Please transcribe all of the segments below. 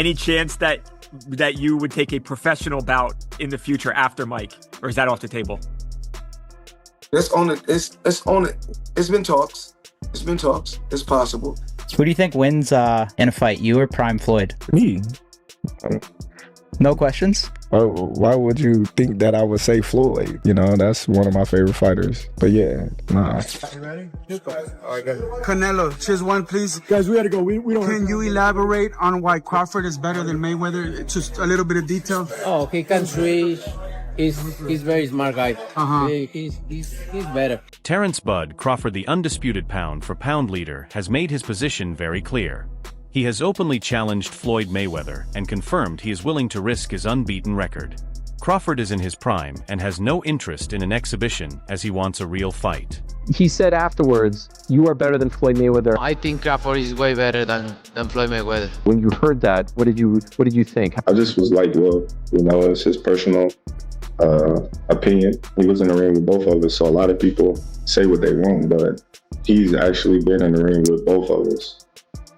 any chance that you would take a professional bout in the future after Mike, or is that off the table? It's on it. It's on it. It's been talks. It's been talks. It's possible. Who do you think wins in a fight, you or Prime Floyd? Me. No questions? Why would you think that I would say Floyd? You know, that's one of my favorite fighters. But yeah, nah. You ready? Canelo, choose one, please. Guys, we gotta go. We don't. Can you elaborate on why Crawford is better than Mayweather? Just a little bit of detail. Oh, he can switch. He's very smart guy. He's better. Terence Bud Crawford, the undisputed pound-for-pound leader, has made his position very clear. He has openly challenged Floyd Mayweather and confirmed he is willing to risk his unbeaten record. Crawford is in his prime and has no interest in an exhibition as he wants a real fight. He said afterwards, "You are better than Floyd Mayweather." I think Crawford is way better than Floyd Mayweather. When you heard that, what did you think? I just was like, well, you know, it's his personal opinion. He was in the ring with both of us, so a lot of people say what they want, but he's actually been in the ring with both of us.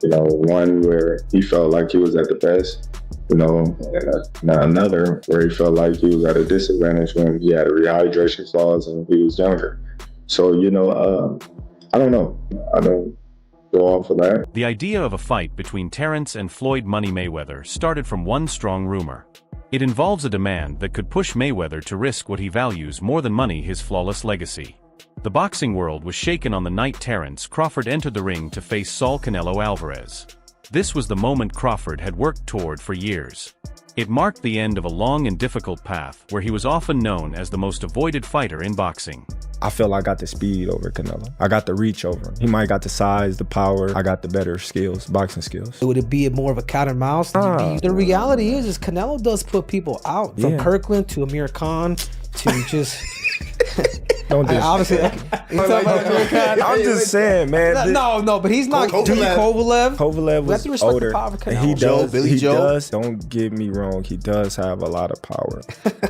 You know, one where he felt like he was at the best, you know, and another where he felt like he was at a disadvantage when he had a rehydration clause and he was younger. So, you know, I don't know. I don't go off of that. The idea of a fight between Terence and Floyd Money Mayweather started from one strong rumor. It involves a demand that could push Mayweather to risk what he values more than money: his flawless legacy. The boxing world was shaken on the night Terence Crawford entered the ring to face Saul Canelo Alvarez. This was the moment Crawford had worked toward for years. It marked the end of a long and difficult path where he was often known as the most avoided fighter in boxing. I feel I got the speed over Canelo. I got the reach over him. He might got the size, the power. I got the better skills, boxing skills. Would it be more of a cat and mouse? The reality is Canelo does put people out. From Kirkland to Amir Khan to just... Don't do obviously, I'm just saying, man. No, but he's not. Kovalev. Kovalev was older. And he does. Don't get me wrong. He does have a lot of power,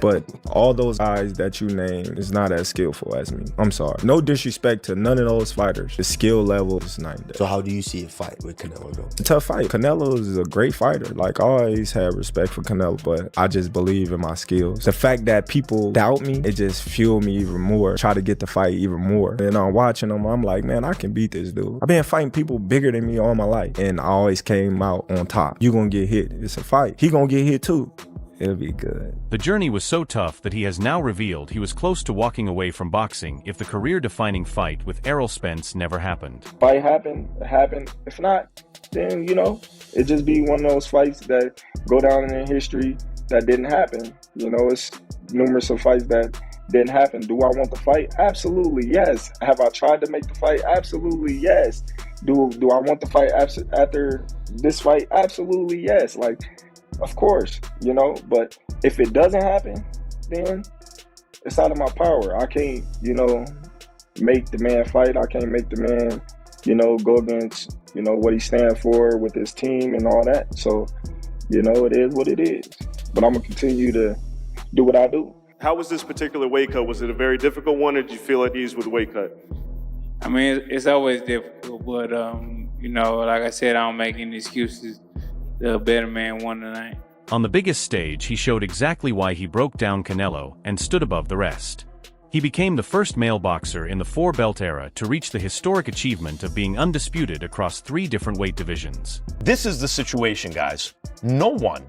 but all those guys that you name is not as skillful as me. I'm sorry. No disrespect to none of those fighters. The skill level is night and day. So how do you see a fight with Canelo though? It's a tough fight. Canelo is a great fighter. Like, I always had respect for Canelo, but I just believe in my skills. The fact that people doubt me, it just fueled me even more. Try to get the fight even more. And I'm watching them, I'm like, man, I can beat this dude. I've been fighting people bigger than me all my life, and I always came out on top. You gonna get hit. It's a fight. He gonna get hit too. It'll be good. The journey was so tough that he has now revealed he was close to walking away from boxing if the career-defining fight with Errol Spence never happened. Fight happened. If not, then, you know, it just be one of those fights that go down in history that didn't happen. You know, it's numerous of fights that didn't happen. Do I want the fight? Absolutely, yes. Have I tried to make the fight? Absolutely, yes. Do I want the fight after this fight? Absolutely, yes. Like, of course, you know, but if it doesn't happen, then it's out of my power. I can't, you know, make the man fight. I can't make the man, you know, go against, you know, what he stands for with his team and all that. So, you know, it is what it is. But I'm going to continue to do what I do. How was this particular weight cut? Was it a very difficult one, or did you feel at ease with the weight cut? I mean, it's always difficult, but, you know, like I said, I don't make any excuses. The better man won tonight. On the biggest stage, he showed exactly why he broke down Canelo and stood above the rest. He became the first male boxer in the four-belt era to reach the historic achievement of being undisputed across 3 different weight divisions. This is the situation, guys. No one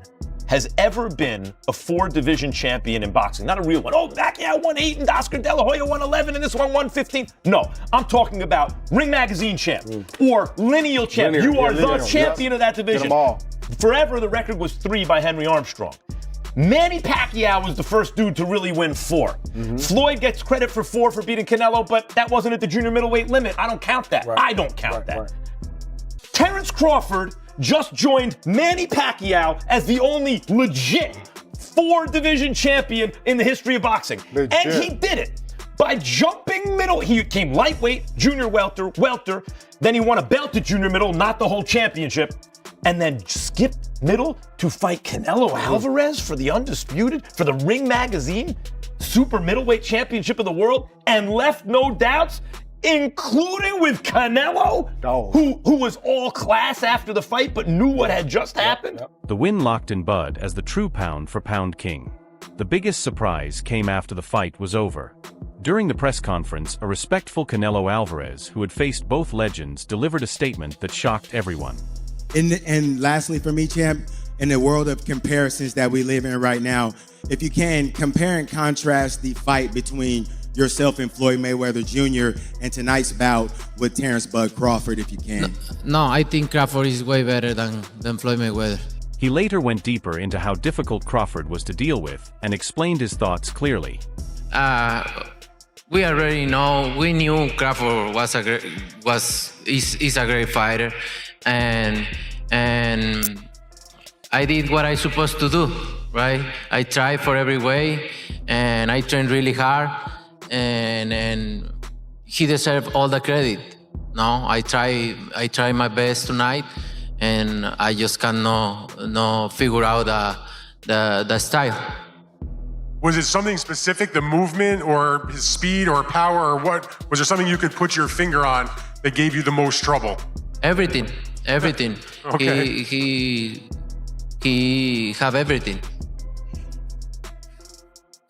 has ever been a 4-division champion in boxing. Not a real one. Oh, Pacquiao won 8 and Oscar De La Hoya won 11 and this one won 15. No, I'm talking about Ring Magazine champ or lineal champ. You are the champion of that division. Get them all. Forever, the record was 3 by Henry Armstrong. Manny Pacquiao was the first dude to really win 4. Floyd gets credit for 4 for beating Canelo, but that wasn't at the junior middleweight limit. I don't count that. I don't count that. Terence Crawford just joined Manny Pacquiao as the only legit 4-division champion in the history of boxing. And he did it by jumping middle. He came lightweight, junior welter, then he won a belt at junior middle, not the whole championship, and then skipped middle to fight Canelo Alvarez for the undisputed, for the Ring Magazine super middleweight championship of the world, and left no doubts. including with Canelo, who was all class after the fight but knew what had just happened? The win locked in Bud as the true pound-for-pound king. The biggest surprise came after the fight was over. During the press conference, a respectful Canelo Alvarez, who had faced both legends, delivered a statement that shocked everyone. And lastly, for me, champ, in the world of comparisons that we live in right now, if you can, compare and contrast the fight between yourself and Floyd Mayweather Jr. and tonight's bout with Terence "Bud" Crawford, if you can. No, I think Crawford is way better than Floyd Mayweather. He later went deeper into how difficult Crawford was to deal with and explained his thoughts clearly. We already know. We knew Crawford is a great fighter, and I did what I supposed to do, right? I tried for every way, and I trained really hard, and he deserved all the credit. No, I try my best tonight, and I just cannot figure out the style. Was it something specific, the movement or his speed or power, or what? Was there something you could put your finger on that gave you the most trouble? Everything. Okay. He have everything.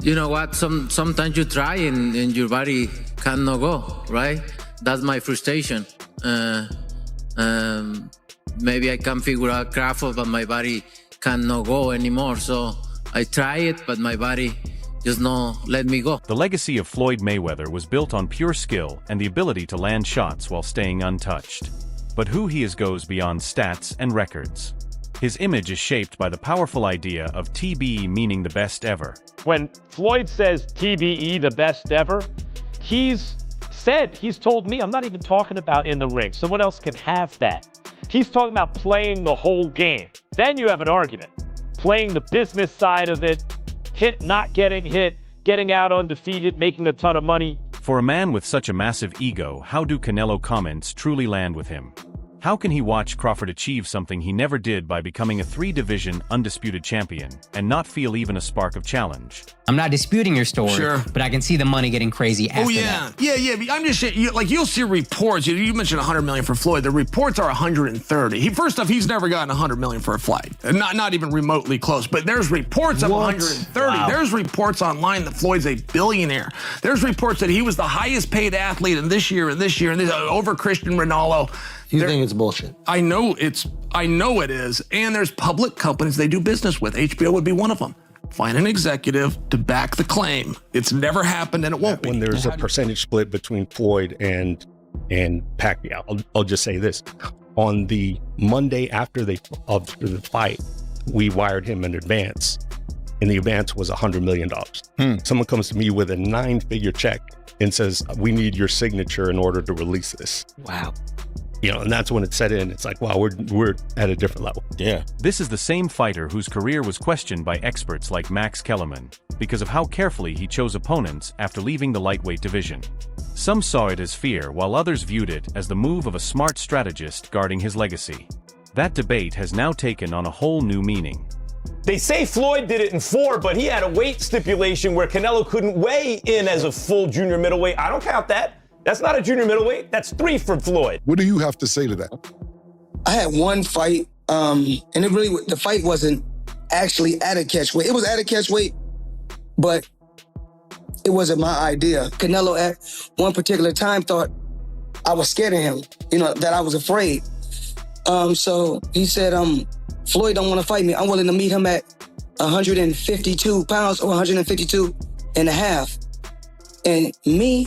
You know what? Sometimes you try and your body cannot go, right? That's my frustration. Maybe I can figure out Crawford, but my body cannot go anymore. So I try it, but my body just not let me go. The legacy of Floyd Mayweather was built on pure skill and the ability to land shots while staying untouched. But who he is goes beyond stats and records. His image is shaped by the powerful idea of TBE, meaning the best ever. When Floyd says TBE, the best ever, he's told me, I'm not even talking about in the ring. Someone else can have that. He's talking about playing the whole game. Then you have an argument. Playing the business side of it, not getting hit, getting out undefeated, making a ton of money. For a man with such a massive ego, how do Canelo comments truly land with him? How can he watch Crawford achieve something he never did by becoming a 3-division undisputed champion and not feel even a spark of challenge? I'm not disputing your story, sure, but I can see the money getting crazy after that. Yeah. I'm just saying, you'll see reports. You mentioned 100 million for Floyd. The reports are 130. First off, he's never gotten 100 million for a fight, not even remotely close. But there's reports of 130. Wow. There's reports online that Floyd's a billionaire. There's reports that he was the highest paid athlete in this year over Cristiano Ronaldo. You think it's bullshit? I know it is. And there's public companies they do business with. HBO would be one of them. Find an executive to back the claim. It's never happened and it won't be. When there's a percentage split between Floyd and Pacquiao, I'll just say this. On the Monday after the fight, we wired him in advance, and the advance was $100 million. Someone comes to me with a 9-figure check and says, we need your signature in order to release this. Wow. And that's when it set in. It's like, wow, we're at a different level. Yeah. This is the same fighter whose career was questioned by experts like Max Kellerman because of how carefully he chose opponents after leaving the lightweight division. Some saw it as fear, while others viewed it as the move of a smart strategist guarding his legacy. That debate has now taken on a whole new meaning. They say Floyd did it in 4, but he had a weight stipulation where Canelo couldn't weigh in as a full junior middleweight. I don't count that. That's not a junior middleweight. That's 3 for Floyd. What do you have to say to that? I had one fight, and the fight wasn't actually at a catch weight. It was at a catch weight, but it wasn't my idea. Canelo at one particular time thought I was scared of him, that I was afraid. So he said, Floyd don't want to fight me. I'm willing to meet him at 152 pounds or 152 and a half. And me,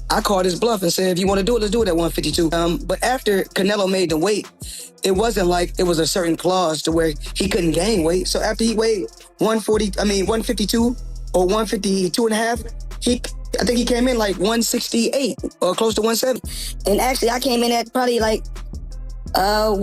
I called his bluff and said, if you want to do it, let's do it at 152. But after Canelo made the weight, it wasn't like it was a certain clause to where he couldn't gain weight. So after he weighed 152 or 152 and a half, I think he came in like 168 or close to 170. And actually, I came in at probably like I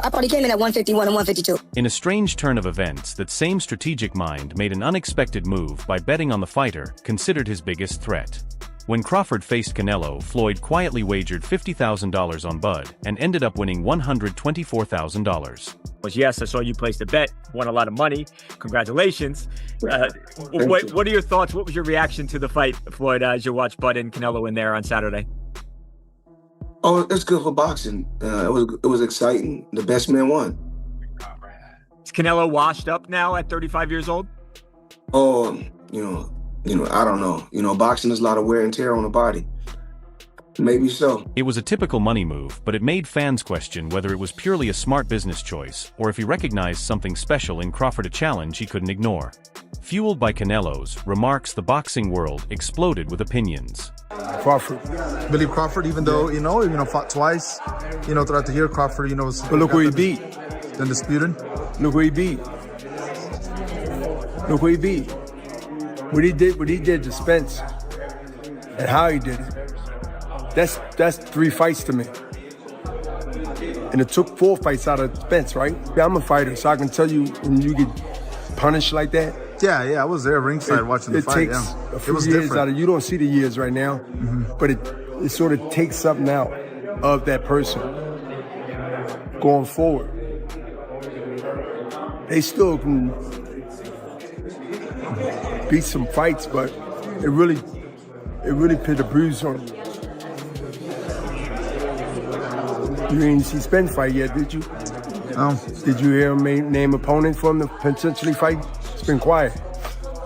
probably came in at 151 and 152. In a strange turn of events, that same strategic mind made an unexpected move by betting on the fighter considered his biggest threat. When Crawford faced Canelo, Floyd quietly wagered $50,000 on Bud and ended up winning $124,000. Yes, I saw you placed a bet, won a lot of money. Congratulations. What are your thoughts? What was your reaction to the fight, Floyd, as you watched Bud and Canelo in there on Saturday? Oh, it's good for boxing. It was exciting. The best man won. Is Canelo washed up now at 35 years old? Oh, I don't know. Boxing is a lot of wear and tear on the body. Maybe so. It was a typical money move, but it made fans question whether it was purely a smart business choice or if he recognized something special in Crawford, a challenge he couldn't ignore. Fueled by Canelo's remarks, the boxing world exploded with opinions. Crawford, Billy Crawford, even though fought twice, throughout the year, Crawford, was. But look who he beat. Undisputed. Look who he beat. Look who he beat. What he did to Spence, and how he did it. That's 3 fights to me. And it took 4 fights out of Spence, right? Yeah, I'm a fighter, so I can tell you when you get punished like that. Yeah, I was there ringside watching the fight. It takes a few years different. out of you. Don't see the years right now, but it sort of takes something out of that person going forward. They still can beat some fights, but it really put a bruise on them. You didn't see Spence fight yet, did you? No. Did you hear him name opponent for him to potentially fight? It's been quiet.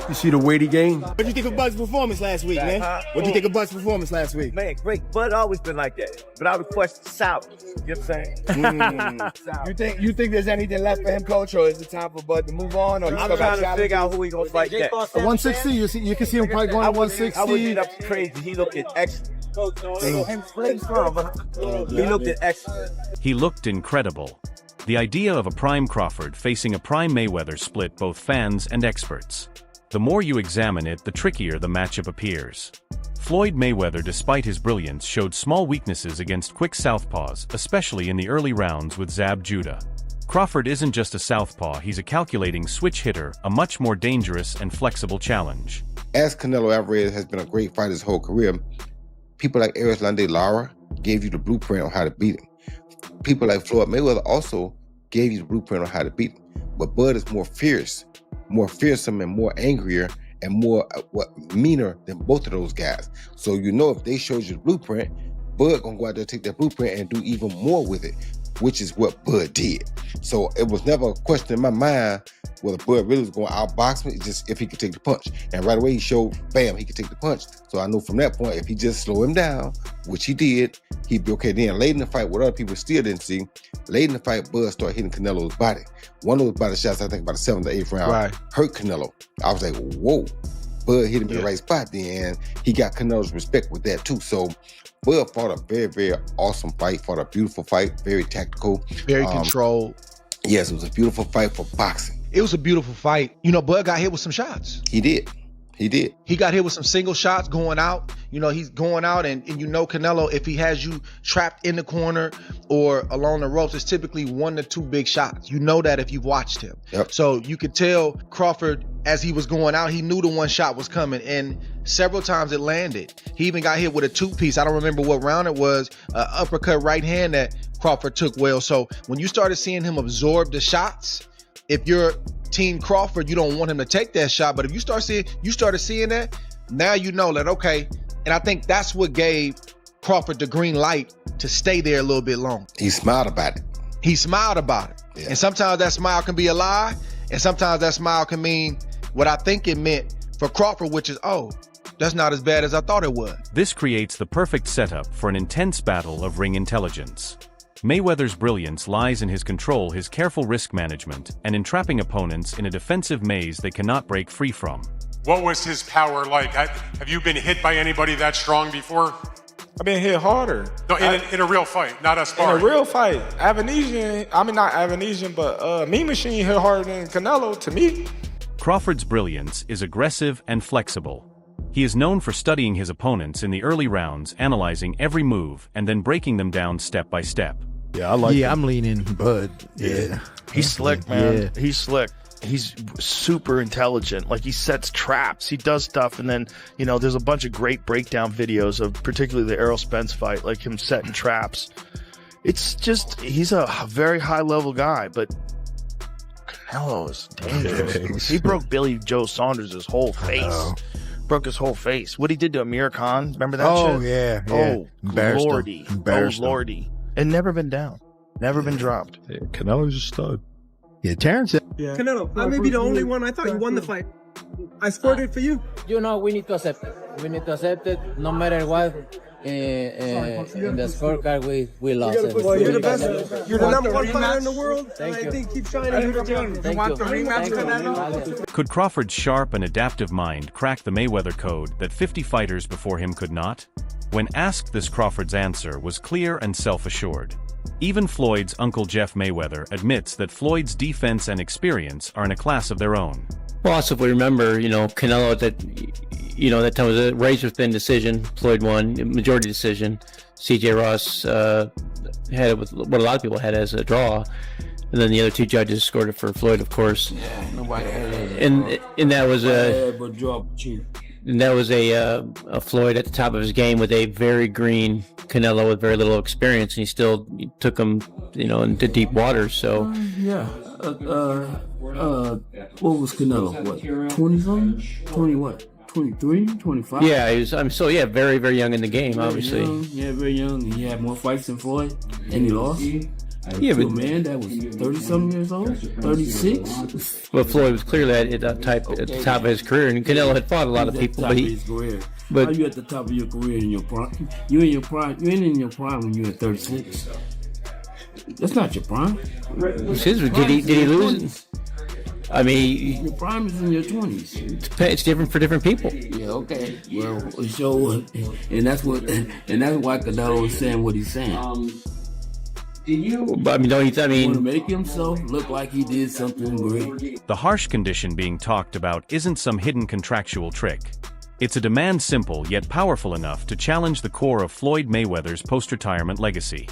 You see the weight he gained? What do you think of Bud's performance last week, man? What do you think of Bud's performance last week? Man, great. Bud always been like that. But I request sour. You know what I'm saying? You think there's anything left for him, coach, or is it time for Bud to move on? Or I'm trying to figure out who he gonna fight next. 160, you can see him probably going to 160. I wouldn't get up crazy. He looked excellent. He looked excellent. He looked incredible. The idea of a prime Crawford facing a prime Mayweather split both fans and experts. The more you examine it, the trickier the matchup appears. Floyd Mayweather, despite his brilliance, showed small weaknesses against quick southpaws, especially in the early rounds with Zab Judah. Crawford isn't just a southpaw, he's a calculating switch hitter, a much more dangerous and flexible challenge. As Canelo Alvarez has been a great fighter his whole career, people like Erislandy Lara gave you the blueprint on how to beat him. People like Floyd Mayweather also gave you the blueprint on how to beat him. But Bud is more fierce, more fearsome and more angrier and more meaner than both of those guys. So if they showed you the blueprint, Bud gonna go out there, take that blueprint and do even more with it, which is what Bud did. So it was never a question in my mind whether Bud really was going to outbox me, just if he could take the punch. And right away he showed, bam, he could take the punch. So I knew from that point, if he just slow him down, which he did, he'd be okay. Then late in the fight, what other people still didn't see, late in the fight, Bud started hitting Canelo's body. One of those body shots, I think about the 7th or 8th round, hurt Canelo. I was like, whoa. Bud hit him in the right spot then, and he got Canelo's respect with that too. So Bud fought a very, very awesome fight, fought a beautiful fight, very tactical. Very controlled. Yes, it was a beautiful fight for boxing. It was a beautiful fight. Bud got hit with some shots. He did. He got hit with some single shots going out. He's going out and Canelo, if he has you trapped in the corner or along the ropes, it's typically 1 to 2 big shots. You know that if you've watched him. Yep. So you could tell Crawford, as he was going out, he knew the one shot was coming, and several times it landed. He even got hit with a 2-piece. I don't remember what round it was, uppercut right hand that Crawford took well. So when you started seeing him absorb the shots, if you're Team Crawford, you don't want him to take that shot. But if you started seeing that, now you know that, okay. And I think that's what gave Crawford the green light to stay there a little bit longer. He smiled about it. Yeah. And sometimes that smile can be a lie. And sometimes that smile can mean what I think it meant for Crawford, which is, oh, that's not as bad as I thought it was. This creates the perfect setup for an intense battle of ring intelligence. Mayweather's brilliance lies in his control, his careful risk management, and in trapping opponents in a defensive maze they cannot break free from. What was his power like? Have you been hit by anybody that strong before? I've been hit harder. No, in a real fight, not a sparring. In a real fight. Not Avanesian, but Mean Machine hit harder than Canelo, to me. Crawford's brilliance is aggressive and flexible. He is known for studying his opponents in the early rounds, analyzing every move, and then breaking them down step by step. Yeah, I like him. I'm leaning Bud. Yeah. He's slick, man. Yeah. He's slick. he's super intelligent. Like, he sets traps, he does stuff, and then, you know, there's a bunch of great breakdown videos of particularly the Errol Spence fight, like him setting traps. It's just, he's a very high level guy, but Canelo is dangerous. He broke Billy Joe Saunders' whole face. Broke his whole face. What he did to Amir Khan, remember that shit? Oh, yeah. Oh, Embarrassed lordy. him. Embarrassed Oh, lordy. And never been down. Never been dropped. Yeah, Canelo's a stud. Yeah, Terence. Yeah. Canelo, I may be the only one. I thought you won the fight. I scored it for you. You know, we need to accept it. We need to accept it no matter what. In the scorecard, we lost it. Well, you're the best. You're the number one fighter in the world. And I think keep shining. You're the champion. You want the rematch, Canelo? Could Crawford's sharp and adaptive mind crack the Mayweather code that 50 fighters before him could not? When asked this, Crawford's answer was clear and self-assured. Even Floyd's uncle Jeff Mayweather admits that Floyd's defense and experience are in a class of their own. Well, also, if we remember, Canelo that time was a razor-thin decision. Floyd won, majority decision. C.J. Ross had it with what a lot of people had as a draw. And then the other two judges scored it for Floyd, of course. Yeah, nobody had it. And that was a Floyd at the top of his game with a very green Canelo with very little experience, and he still took him, into deep waters. So what was Canelo? What, 20-something? 20 what? 23, 25? Yeah, he was. Very, very young in the game, obviously. Very young. He had more fights than Floyd, and he lost. Yeah, but man, that was 30-something years old, 36. Well, Floyd was clearly at the top of his career, and Canelo had fought a lot of people, but How are you at the top of your career in your prime? You in your prime? You ain't in your prime when you're at 36. That's not your prime. Did he lose? I mean, your prime is in your 20s. It's different for different people. Yeah, okay. Well, and that's why Canelo is saying what he's saying. But want to make himself look like he did something great. The harsh condition being talked about isn't some hidden contractual trick. It's a demand simple yet powerful enough to challenge the core of Floyd Mayweather's post-retirement legacy.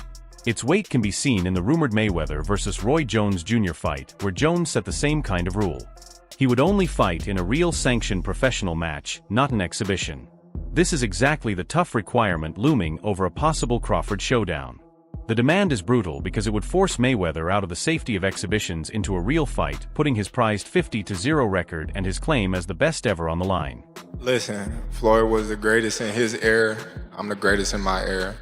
Its weight can be seen in the rumored Mayweather versus Roy Jones Jr. fight, where Jones set the same kind of rule. He would only fight in a real sanctioned professional match, not an exhibition. This is exactly the tough requirement looming over a possible Crawford showdown. The demand is brutal because it would force Mayweather out of the safety of exhibitions into a real fight, putting his prized 50-0 record and his claim as the best ever on the line. Listen, Floyd was the greatest in his era. I'm the greatest in my era.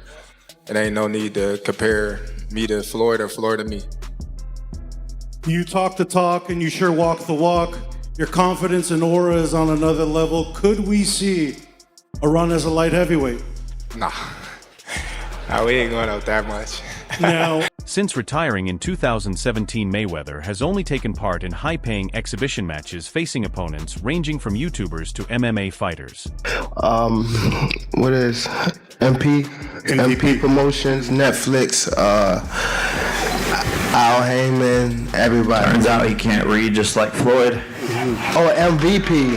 It ain't no need to compare me to Floyd or Floyd to me. You talk the talk and you sure walk the walk. Your confidence and aura is on another level. Could we see a run as a light heavyweight? Nah, we ain't going out that much. Now, since retiring in 2017, Mayweather has only taken part in high-paying exhibition matches facing opponents ranging from YouTubers to MMA fighters. What is MP Promotions, Netflix, Al Heyman, everybody. Turns out he can't read just like Floyd. Oh, MVP.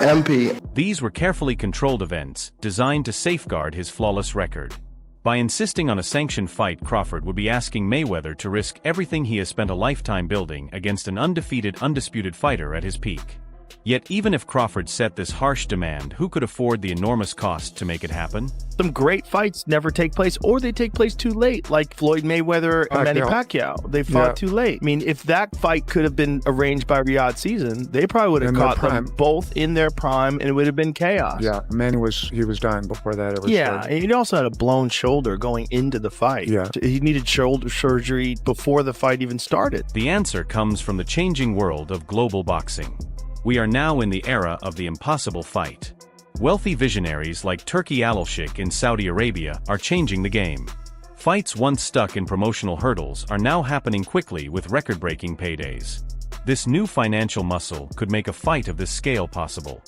MP. These were carefully controlled events designed to safeguard his flawless record. By insisting on a sanctioned fight, Crawford would be asking Mayweather to risk everything he has spent a lifetime building against an undefeated, undisputed fighter at his peak. Yet even if Crawford set this harsh demand, who could afford the enormous cost to make it happen? Some great fights never take place, or they take place too late, like Floyd Mayweather and Manny Pacquiao. They fought too late. I mean, if that fight could have been arranged by Riyadh Season, they probably would have caught them both in their prime, and it would have been chaos. Yeah, Manny was done before that ever started. And he also had a blown shoulder going into the fight. Yeah. He needed shoulder surgery before the fight even started. The answer comes from the changing world of global boxing. We are now in the era of the impossible fight. Wealthy visionaries like Turki Al-Sheikh in Saudi Arabia are changing the game. Fights once stuck in promotional hurdles are now happening quickly with record-breaking paydays. This new financial muscle could make a fight of this scale possible.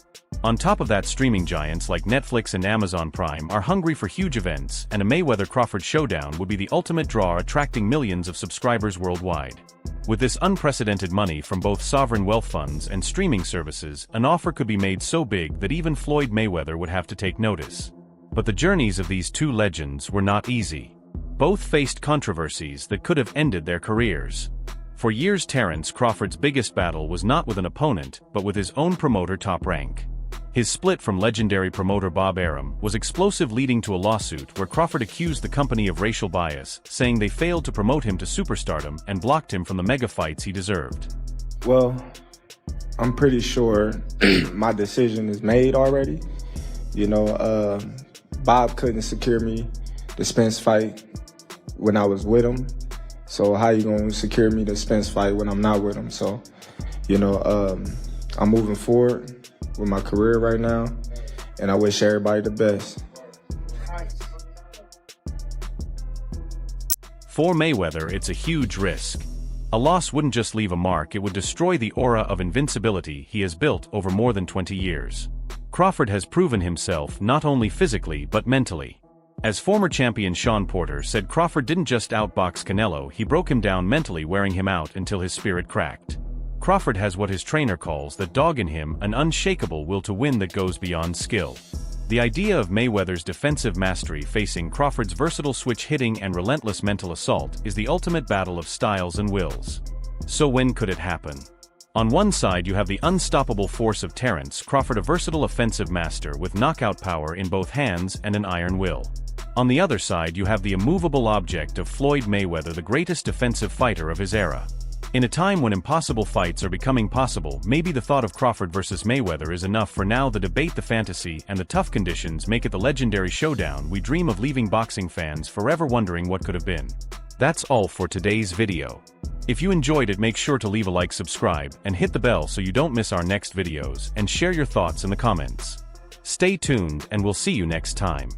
On top of that, streaming giants like Netflix and Amazon Prime are hungry for huge events, and a Mayweather-Crawford showdown would be the ultimate draw, attracting millions of subscribers worldwide. With this unprecedented money from both sovereign wealth funds and streaming services, an offer could be made so big that even Floyd Mayweather would have to take notice. But the journeys of these two legends were not easy. Both faced controversies that could have ended their careers. For years, Terence Crawford's biggest battle was not with an opponent, but with his own promoter Top Rank. His split from legendary promoter Bob Arum was explosive, leading to a lawsuit where Crawford accused the company of racial bias, saying they failed to promote him to superstardom and blocked him from the mega fights he deserved. Well, I'm pretty sure my decision is made already. You know, Bob couldn't secure me the Spence fight when I was with him. So how you gonna secure me the Spence fight when I'm not with him? So, you know, I'm moving forward with my career right now, and I wish everybody the best. For Mayweather, it's a huge risk. A loss wouldn't just leave a mark, it would destroy the aura of invincibility he has built over more than 20 years. Crawford has proven himself not only physically but mentally. As former champion Sean Porter said, Crawford didn't just outbox Canelo, he broke him down mentally, wearing him out until his spirit cracked. Crawford has what his trainer calls the dog in him, an unshakable will to win that goes beyond skill. The idea of Mayweather's defensive mastery facing Crawford's versatile switch hitting and relentless mental assault is the ultimate battle of styles and wills. So when could it happen? On one side you have the unstoppable force of Terence Crawford, a versatile offensive master with knockout power in both hands and an iron will. On the other side you have the immovable object of Floyd Mayweather, the greatest defensive fighter of his era. In a time when impossible fights are becoming possible, maybe the thought of Crawford versus Mayweather is enough. For now, the debate, the fantasy, and the tough conditions make it the legendary showdown we dream of, leaving boxing fans forever wondering what could have been. That's all for today's video. If you enjoyed it, make sure to leave a like, subscribe, and hit the bell so you don't miss our next videos, and share your thoughts in the comments. Stay tuned, and we'll see you next time.